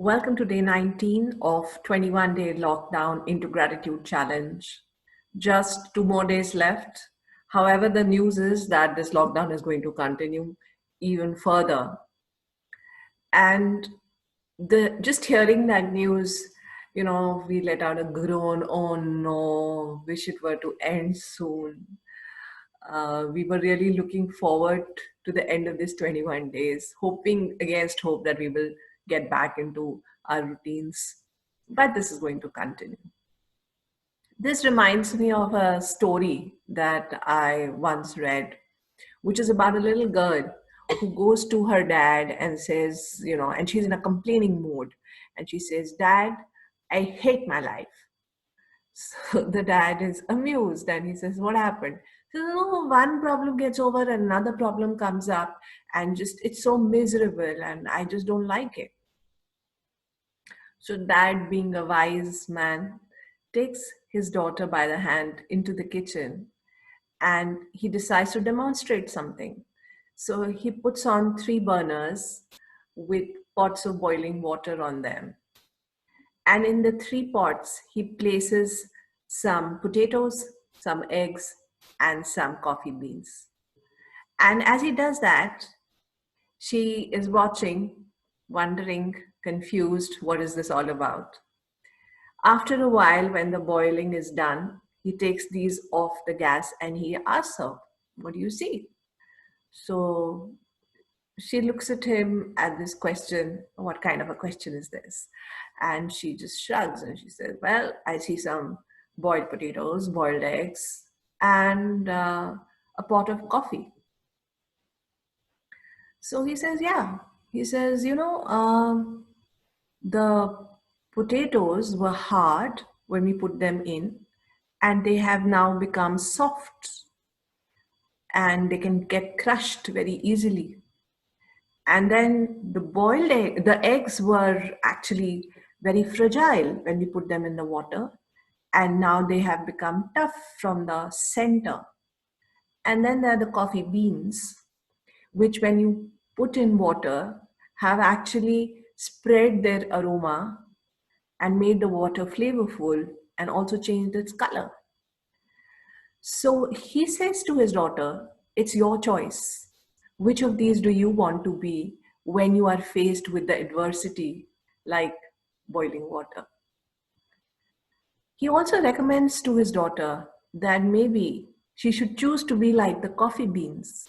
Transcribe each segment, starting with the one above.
Welcome to day 19 of 21-day lockdown into gratitude challenge. Just 2 more days left. However, the news is that this lockdown is going to continue even further. And the just hearing that news, we let out a groan. Oh no, wish it were to end soon. We were really looking forward to the end of this 21 days, hoping against hope that we will get back into our routines. But this is going to continue. This reminds me of a story that I once read, which is about a little girl who goes to her dad and says, and she's in a complaining mood. And she says, Dad, I hate my life. So the dad is amused and he says, What happened? He says, No, one problem gets over and another problem comes up, and just it's so miserable and I just don't like it. So dad, being a wise man, takes his daughter by the hand into the kitchen and he decides to demonstrate something. So he puts on 3 burners with pots of boiling water on them. And in the 3 pots, he places some potatoes, some eggs, and some coffee beans. And as he does that, she is watching, wondering, confused, what is this all about? After a while, when the boiling is done, he takes these off the gas and he asks her, What do you see? So she looks at him at this question, What kind of a question is this? And she just shrugs and she says, Well, I see some boiled potatoes, boiled eggs, and a pot of coffee. So he says, Yeah. He says, the potatoes were hard when we put them in, and they have now become soft and they can get crushed very easily. And then the eggs were actually very fragile when we put them in the water, and now they have become tough from the center. And then there are the coffee beans, which when you put in water have actually spread their aroma and made the water flavorful and also changed its color. So he says to his daughter, It's your choice. Which of these do you want to be when you are faced with the adversity like boiling water? He also recommends to his daughter that maybe she should choose to be like the coffee beans,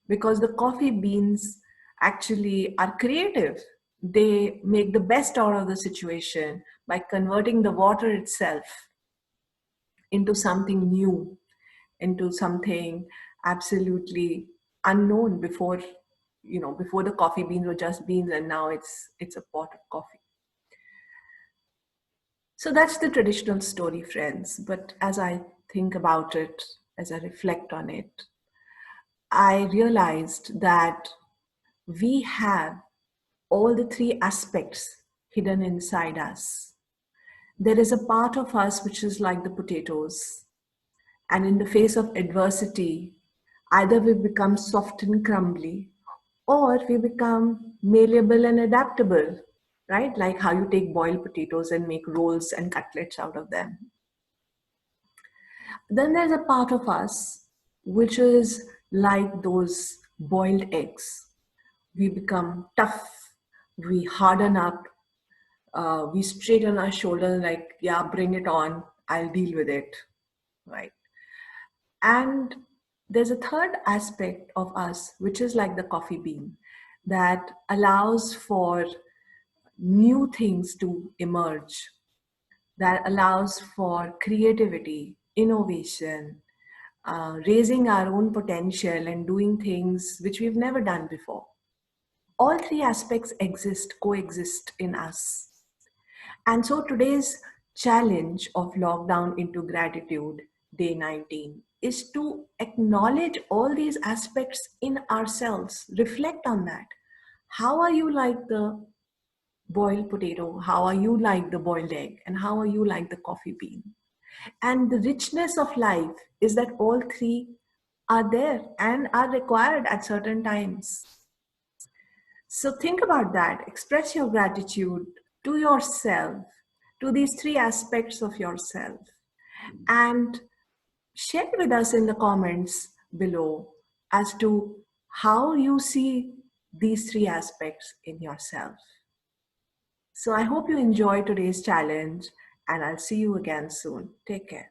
because the coffee beans actually are creative. They make the best out of the situation by converting the water itself into something new, into something absolutely unknown before. Before the coffee beans were just beans, and now it's a pot of coffee. So that's the traditional story, friends. But as I think about it, as I reflect on it, I realized that we have all the 3 aspects hidden inside us. There is a part of us which is like the potatoes, and in the face of adversity, either we become soft and crumbly or we become malleable and adaptable, right? Like how you take boiled potatoes and make rolls and cutlets out of them. Then there's a part of us which is like those boiled eggs. We become tough, we harden up, we straighten our shoulders like, yeah, bring it on, I'll deal with it, right? And there's a third aspect of us, which is like the coffee bean, that allows for new things to emerge, that allows for creativity, innovation, raising our own potential and doing things which we've never done before. All 3 aspects coexist in us. And so today's challenge of lockdown into gratitude, day 19, is to acknowledge all these aspects in ourselves. Reflect on that. How are you like the boiled potato? How are you like the boiled egg? And how are you like the coffee bean? And the richness of life is that all 3 are there and are required at certain times. So think about that. Express your gratitude to yourself, to these three aspects of yourself, and share with us in the comments below as to how you see these three aspects in yourself. So I hope you enjoy today's challenge, and I'll see you again soon. Take care.